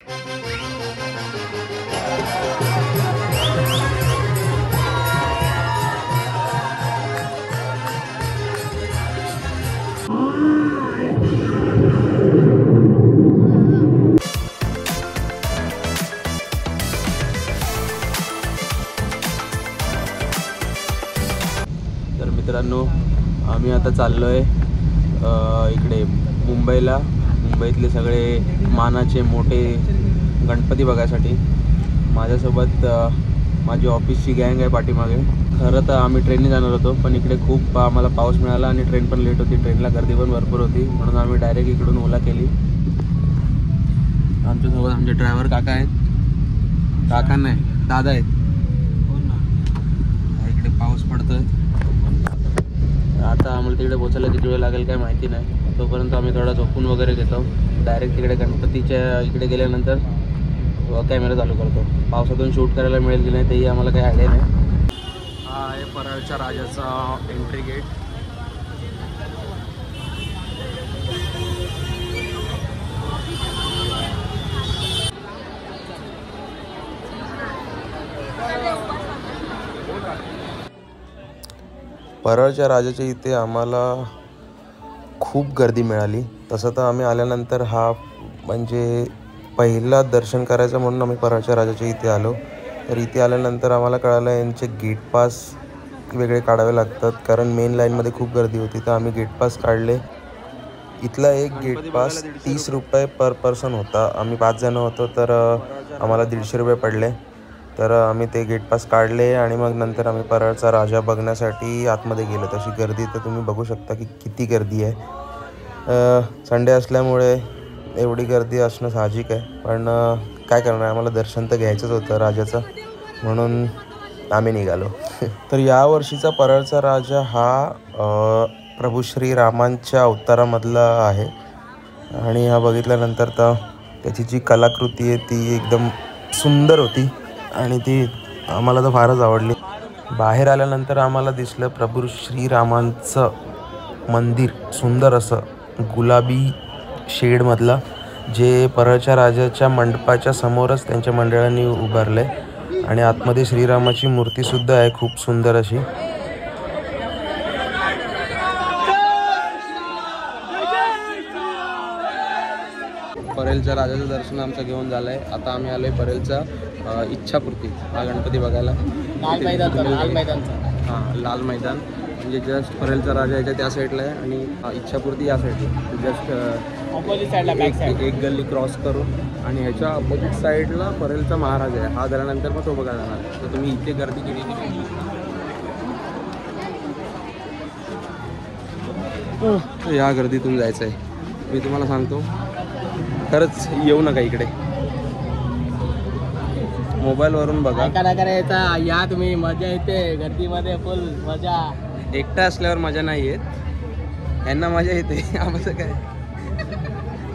तर मित्रांनो, आम्ही आता चाललो आहे इकडे मुंबईतले सगळे मानाचे मोठे गणपती बघायसाठी. माझ्यासोबत माझी ऑफिसची गँग आहे पाठीमागे. खरं तर आम्ही ट्रेनने जाणार होतो, पण इकडे खूप आम्हाला पाऊस मिळाला आणि ट्रेन पण लेट होती. ट्रेनला गर्दी पण भरपूर होती, म्हणून आम्ही डायरेक्ट इकडून ओला केली. आमच्यासोबत आमचे ड्रायव्हर काका आहेत. काका नाही, दादा आहेत. इकडे पाऊस पडतोय. आता आम्हाला तिकडे पोचायला किती वेळ लागेल काय माहिती नाही. तोपर्यंत आम्ही थोडा झोपून वगैरे घेतो. डायरेक्ट तिकडे गणपतीच्या इकडे गेल्यानंतर कॅमेरा चालू करतो. पावसातून शूट करायला मिळेल की नाही तेही आम्हाला काही आयडिया नाही. हा आहे परळच्या राजाचा एंट्री गेट. परळच्या राजाच्या इथे आम्हाला खूप गर्दी मिळाली. तसं तर आम्ही आल्यानंतर हा म्हणजे पहिला दर्शन करायचं म्हणून आम्ही परळच्या राजाच्या इथे आलो. तर इथे आल्यानंतर आम्हाला कळालं यांचे गेट पास वेगळे काढावे लागतात, कारण मेन लाईनमध्ये खूप गर्दी होती. तर आम्ही गेट पास काढले. इथला एक गेट पास 30 रुपये पर पर्सन होता. आम्ही 5 जण होतो, तर आम्हाला 150 रुपये पडले. तर आम्ही ते गेट पास काढले आणि मग नंतर आम्ही परळचा राजा बघण्यासाठी आतमध्ये गेलो. तशी गर्दी तर तुम्ही बघू शकता की किती गर्दी आहे. संडे असल्यामुळे एवढी गर्दी असणं साहजिक आहे, पण काय करणार, आम्हाला दर्शन तर घ्यायचंच होतं राजाचं, म्हणून आम्ही निघालो. तर यावर्षीचा परळचा राजा हा प्रभू श्रीरामांच्या अवतारामधला आहे. आणि हा बघितल्यानंतर तर त्याची जी कलाकृती आहे ती एकदम सुंदर होती आणि ती आम्हाला तर फारच आवडली. बाहेर आल्यानंतर आम्हाला दिसलं प्रभू श्रीरामांचं मंदिर, सुंदर असं गुलाबी शेडमधलं, जे परळच्या राजाच्या मंडपाच्या समोरच त्यांच्या मंडळांनी उभारलं आहे. आणि आतमध्ये श्रीरामाची मूर्तीसुद्धा आहे, खूप सुंदर अशी. परेलच्या राजाचं दर्शन आमचं घेऊन झालं आहे. आता आम्ही आलो आहे परेलचा इच्छापूर्ती हा गणपती बघायला. लाल मैदानचा. हां, लाल मैदान म्हणजे जस्ट परेलचा राजा याच्या त्या साईडला आहे आणि इच्छापूर्ती या साईडला. जस्ट ऑपोजिट साईडला एक गल्ली क्रॉस करून आणि ह्याच्या ऑपोजिट साईडला परेलचा महाराज आहे. हा झाल्यानंतर मग तो बघायला जाणार. तर तुम्ही इथे गर्दी केली नाही, या गर्दीतून जायचं आहे. मी तुम्हाला सांगतो, खरंच येऊ नका इकडे. मोबाईलवरून बघा. काय करायचा, या तुम्ही, मजा येते गर्दीमध्ये, फुल मजा. एकटा असल्यावर मजा नाही येत, यांना मजा येते. आम्हाला काय,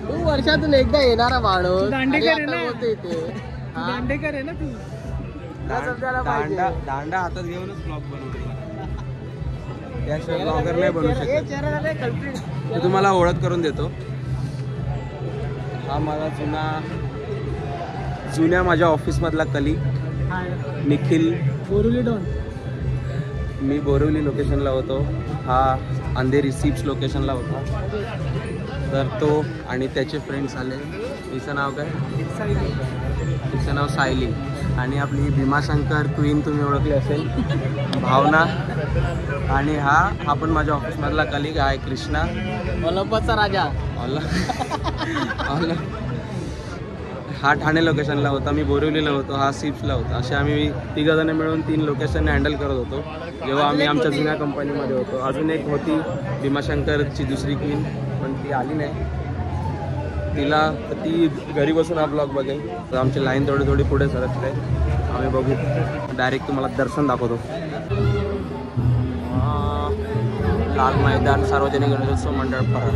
तू वर्षातून एकदा येणारा माणूस. दांडेकर आहे ना तू. दांडा हातात घेऊनच ब्लॉग बनवतो. त्याशिवाय ब्लॉगर नाही बनवू शकत. मी तुम्हाला ओळख करून देतो. हा माझा जुन्या माझ्या ऑफिसमधला कलीग निखिल बोरिवली डॉन. मी बोरिवली लोकेशनला होतो, हा अंधेरी सीप्स लोकेशनला होता. तर तो आणि त्याचे फ्रेंड्स आले. तिचं नाव काय? तिचं नाव सायली. आणि आपली भीमाशंकर क्वीन तुम्ही ओळखली असेल, भावना. आणि हा पण माझ्या ऑफिसमधला कलीग आहे कृष्णा. ओलंपचा राजा. हा ठाणे लोकेशनला होता, मी बोरिवलीला होतो, हा सीप्सला होता. असे आम्ही 3 जण मिळून 3 लोकेशन हँडल करत होतो जेव्हा आम्ही आमच्या जुन्या कंपनीमध्ये होतो. अजून एक होती भीमाशंकरची दुसरी क्वीन, पण ती आली नाही. ती घरी बसून हा ब्लॉग बघेल. तर आमची लाईन थोडी पुढे सरकते. आम्ही बघू, डायरेक्ट तुम्हाला दर्शन दाखवतो. लाल मैदान सार्वजनिक गणेशोत्सव मंडळ परळ.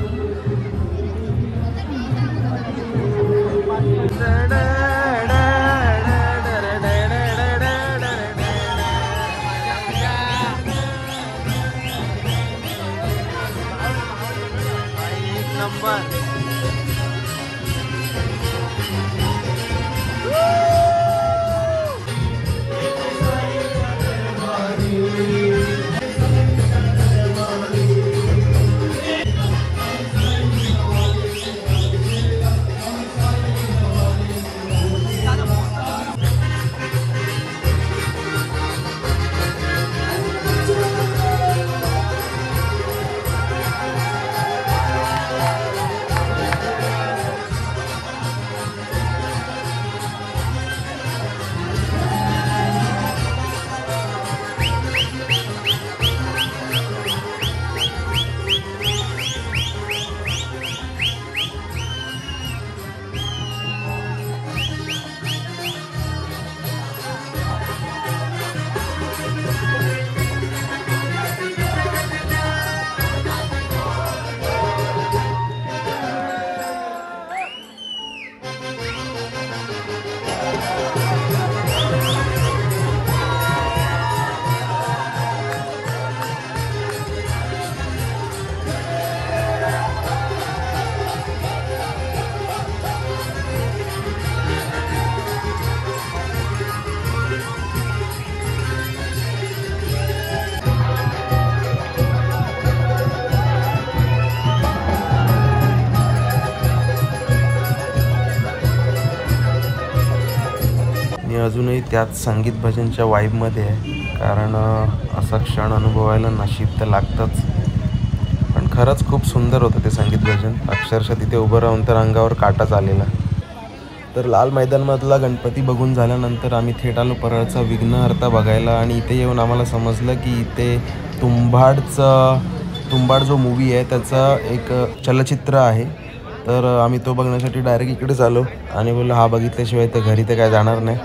मी अजूनही त्याच संगीत भजनच्या वाईबमध्ये आहे, कारण असा क्षण अनुभवायला नशीब तर लागतंच. पण खरंच खूप सुंदर होतं ते संगीत भजन. अक्षरशः तिथे उभं राहून तर अंगावर काटाच आलेला. तर लाल मैदानमधला गणपती बघून झाल्यानंतर आम्ही थेट आलो परळचा विघ्नहर्ता बघायला. आणि इथे येऊन आम्हाला समजलं की इथे तुंबाड जो मूवी आहे त्याचा एक चलचित्र आहे. तर आम्ही तो बघण्यासाठी डायरेक्ट इकडेच आलो आणि बोललो हा बघितल्याशिवाय तर घरी तर काय जाणार नाही,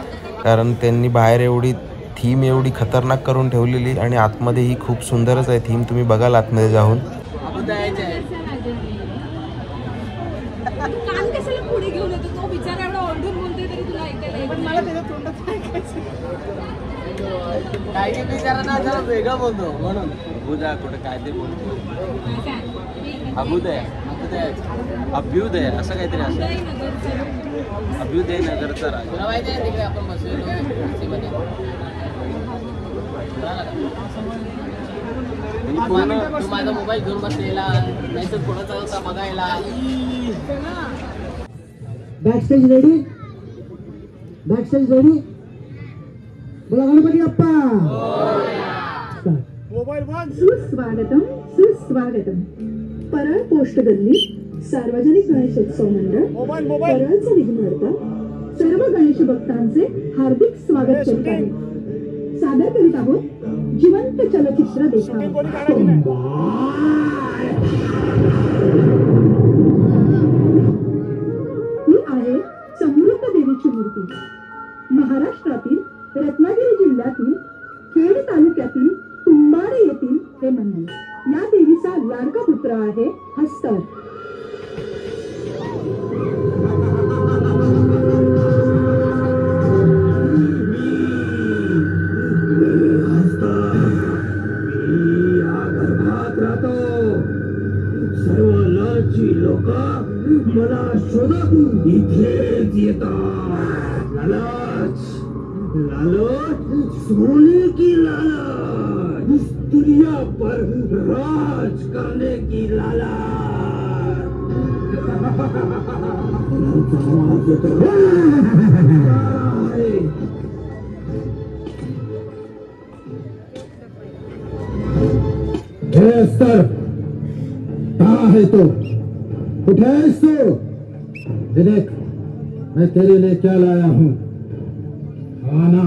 कारण त्यांनी बाहेर एवढी थीम एवढी खतरनाक करून ठेवलेली आणि आतमध्ये ही खूप सुंदरच आहे थीम. तुम्ही बघाल आतमध्ये जाऊन. कान कशाला पुढे घेऊन येतो तो बिचारा एवढा ओरडून बोलतोय तरी तुला ऐकायला येत नाही. मला त्याच्या तोंडात ऐकायचं. काही बिचारा जरा वेगळं बोलतो म्हणून बुधा कुठे काय ते बोलतो. अभ्युदय असं काहीतरी असं. अभ्युदय नगरचा राजा. तुला माहिती आहे तिकडे आपण बसलेलो पूर्ण तू माझा मोबाईल घेऊन बसलेला नाहीतर कोणाचा होता बघायला. Backstage ready, backstage ready. बोला गणपती बाप्पा. मोबाईल बंद. सुस्वागतम सुस्वागतम. परळ पोस्ट गल्ली सार्वजनिक गणेशोत्सव मंडळ परळचा विघ्नहर्ता सर्व गणेश भक्तांचे हार्दिक स्वागत करीत आहे. सादर करीत आहोत जिवंत चलचित्र देखावा. ही आहे समृद्ध देवीची मूर्ती. महाराष्ट्रातील रत्नागिरी जिल्ह्यातील खेड तालुक्यातील तुंबाड येथील हे मंदिर. या देवीचा लाडका पुत्र आहे हस्तर. सर्व लालची लोक मला शोधत इथेच येतात. लालच लालच सोने की लालच, दुनिया पर राज करने की लालच. अस्तर कहाँ है तो? उठे इसको. देख मैं तेरे लिए क्या लाया हूँ. खाना.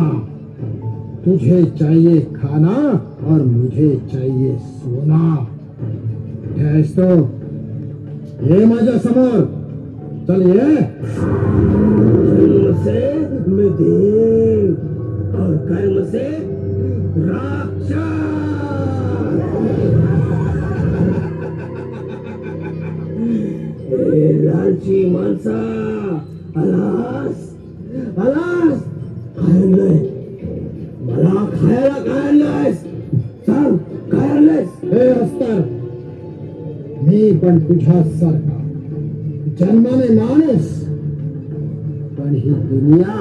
तुझे चाहिए खाना और मुझे चाहिए सोना. उठे इसको. ये माझ्या समोर. चल ये. जन्म से मैं देव और कर्म से राक्षस. लालची माणसा आलास आलास. काय आणलंय मला खायला? काय आणलंयस? सांग काय आणलंयस? हे अस्तर, मी पण तुझ्यासारखा जन्माने माणूस, पण ही दुनिया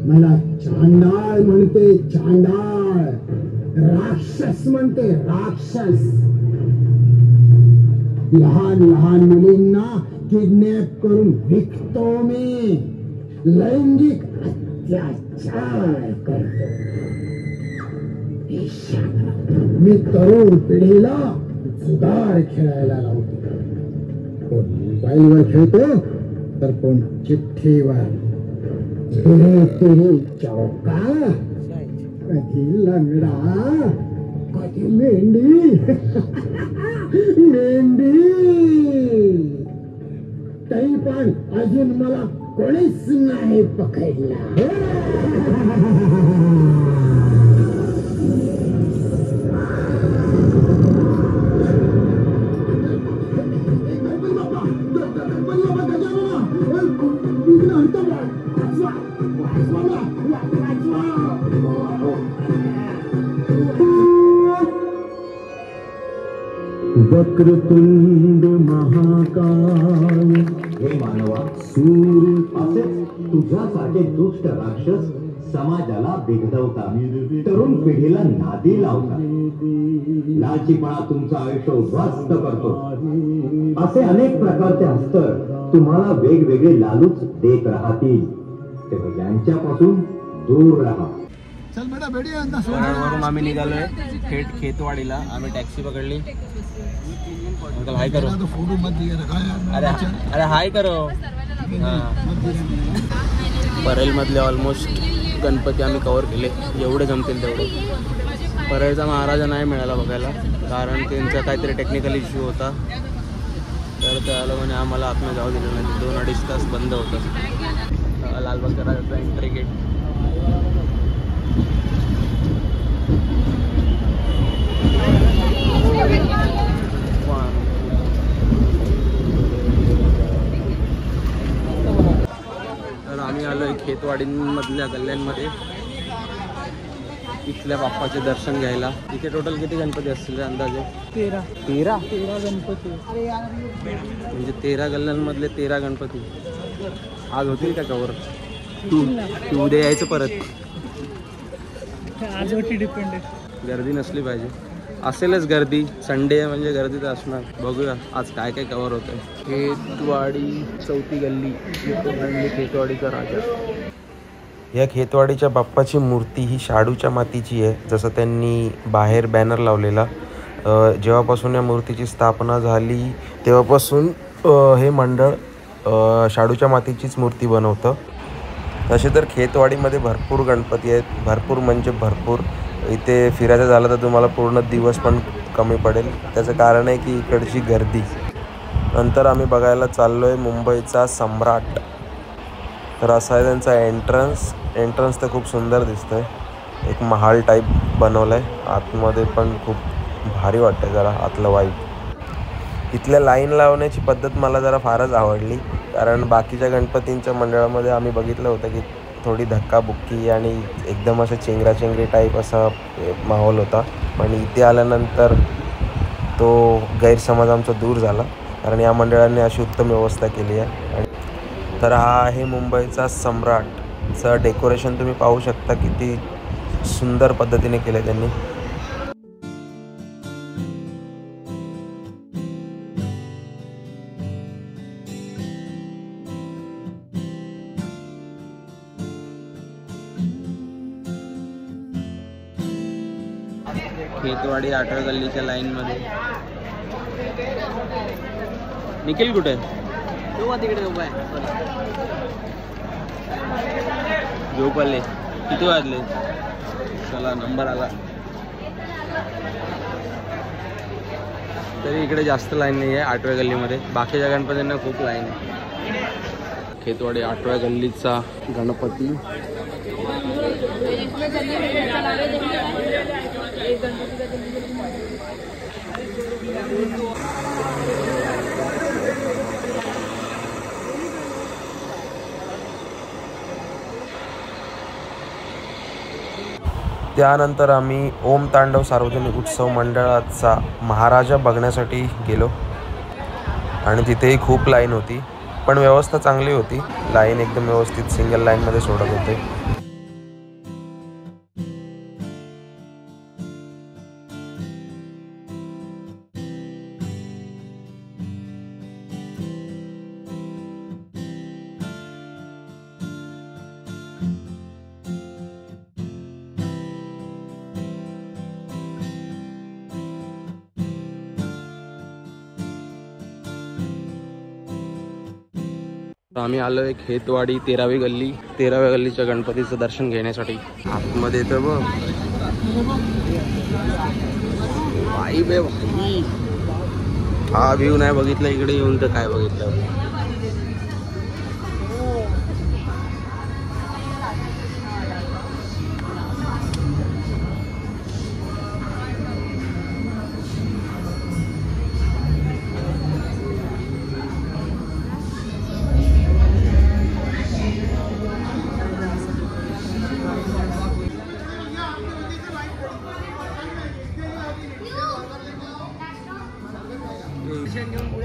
मला चांडाळ म्हणते. चांडाळ. राक्षस म्हणते. राक्षस. लहान लहान मुलींना किडनॅप करून विकतो मी. लैंगिक अत्याचार करतो मी. तरुण पिढीला जुगार खेळायला लावतो. कोण मोबाईलवर खेळतो तर कोण चिठ्ठीवर. तेरे चौका. कधी लंगडा कधी मेंढी. मेंढी. तरी पण अजून मला कोणीच नाही पकडला. वक्रतुंड महाकाय. हे मानवा, सूर्य. असेच तुझ्यासारखे दुष्ट राक्षस समाजाला बिघडवतात, तरुण पिढीला नादी लावतात. लालचीपणा तुमचं आयुष्य उद्ध्वस्त करतो. असे अनेक प्रकारचे अस्तर तुम्हाला वेगवेगळे लालूच देत राहतील. तेव्हा यांच्यापासून दूर राहा. वरून आम्ही निघालोय थेट खेतवाडीला. आम्ही टॅक्सी पकडली. अंकल हाय करो. अरे हाय करो. परेलमधले ऑलमोस्ट गणपती आम्ही कव्हर केले जेवढे जमतील तेवढे. परळचा महाराजा नाही मिळाला बघायला कारण त्यांचा काहीतरी टेक्निकल इश्यू होता. तर त्याला म्हणे आम्हाला आतमध्ये जाऊ दिलं नाही. 2-2.5 तास बंद होतं. लालबागच्या राजाचा एंट्री गेट. तर आम्ही आलोय खेतवाडीमधल्या गल्ल्यांमध्ये इथल्या बाप्पाचे दर्शन घ्यायला. इथे टोटल किती गणपती असतील अंदाजे? 13 गणपती. म्हणजे 13 गल्ल्यांमधले 13 गणपती आज होतील का कवर? तू उद्या यायचं परत. आजवरती डिपेंड आहे. गर्दी नसली पाहिजे. असेलच गर्दी. संडे म्हणजे गर्दी तर असणार. बघूया आज काय काय कवर होतंय. खेतवाडी 4थी गल्ली. खेतवाडीचा राजा. या खेतवाडीच्या बाप्पाची मूर्ती ही शाडूच्या मातीची आहे. जसं त्यांनी बाहेर बॅनर लावलेला. जेव्हापासून या मूर्तीची स्थापना झाली तेव्हापासून हे मंडळ शाडूच्या मातीचीच मूर्ती बनवतं. तसे तर खेतवाडीमध्ये भरपूर गणपती आहेत. भरपूर म्हणजे भरपूर. इथे फिरायचं झालं तर तुम्हाला पूर्ण दिवस पण कमी पडेल. त्याचं कारण आहे की इकडची गर्दी. नंतर आम्ही बघायला चाललो आहे मुंबईचा सम्राट. तर असा आहे त्यांचा एंट्रन्स तर खूप सुंदर दिसतं आहे. एक महाल टाईप बनवलं आहे. आतमध्ये पण खूप भारी वाटतं जरा आतलं वाईब. इथल्या लाईन लावण्याची पद्धत मला जरा फारच आवडली. कारण बाकीच्या गणपतींच्या मंडळामध्ये आम्ही बघितलं होतं की थोडी धक्काबुक्की आणि एकदम असं चेंगराचेंगरी टाईप असा माहोल होता. पण इथे आल्यानंतर तो गैरसमज आमचा दूर झाला. कारण या मंडळाने अशी उत्तम व्यवस्था केली आहे. तर हा आहे मुंबईचा सम्राटचं डेकोरेशन. तुम्ही पाहू शकता किती सुंदर पद्धतीने केलं त्यांनी. खेतवाडी 8व्या गल्लीच्या लाईनमध्ये. निखिल कुठे? तिकडे उभा आहे. झोप आले. किती वाजले? चला नंबर आला. तरी इकडे जास्त लाईन नाही आहे 8व्या गल्लीमध्ये. बाकीच्या गणपतींना खूप लाईन आहे. खेतवाडी 8व्या गल्लीचा गणपती. त्यानंतर आम्ही ओम तांडव सार्वजनिक उत्सव मंडळाचा महाराजा बघण्यासाठी गेलो. आणि तिथेही खूप लाईन होती. पण व्यवस्था चांगली होती. लाईन एकदम व्यवस्थित सिंगल लाईनमध्ये सोडत होते. आम्ही आलोय खेतवाडी 13वी गल्ली. 13व्या गल्लीच्या गणपतीचं दर्शन घेण्यासाठी. आतमध्ये तर बघ वाईब आहे भाई. हा व्ह्यू नाही बघितला इकडे येऊन तर काय बघितलं.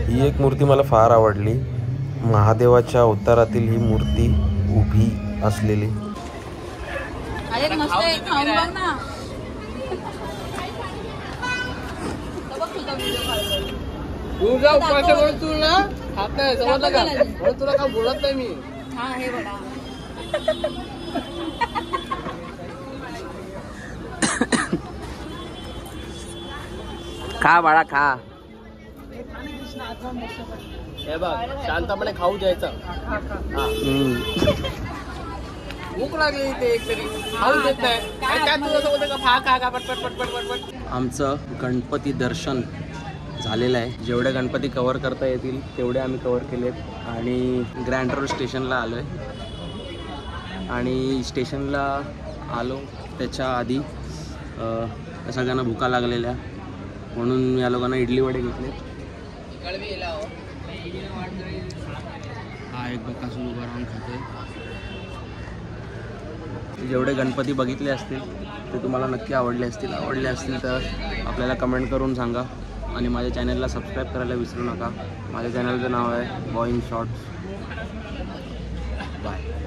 ही एक मूर्ती मला फार आवडली. महादेवाच्या अवतारातील ही मूर्ती उभी असलेली. अरे मस्त आहे. खाऊन बघ ना. तुझा उपास तू ना खात नाही समजलं का? तुला काय बोलत नाही मी. हा हे बघा खा बाळा खा. हे बघ शांतपणे खाऊ द्यायचं. भूक लागली ते एक तरी खाऊ देत नाही. आमचं गणपती दर्शन झालेलं आहे. जेवढे गणपती कव्हर करता येतील तेवढे आम्ही कव्हर केलेत आणि ग्रँड रोड स्टेशनला आलो आहे. आणि स्टेशनला आलो त्याच्या आधी सगळ्यांना भुका लागलेल्या म्हणून या लोकांना इडली वडे घेतले. हा एक बकासून उभा राहून खातोय. जेवढे गणपती बघितले असतील ते तुम्हाला नक्की आवडले असतील तर आपल्याला कमेंट करून सांगा. आणि माझ्या चॅनलला सबस्क्राईब करायला विसरू नका. माझ्या चॅनलचं नाव आहे बॉईंग शॉर्ट्स. बाय.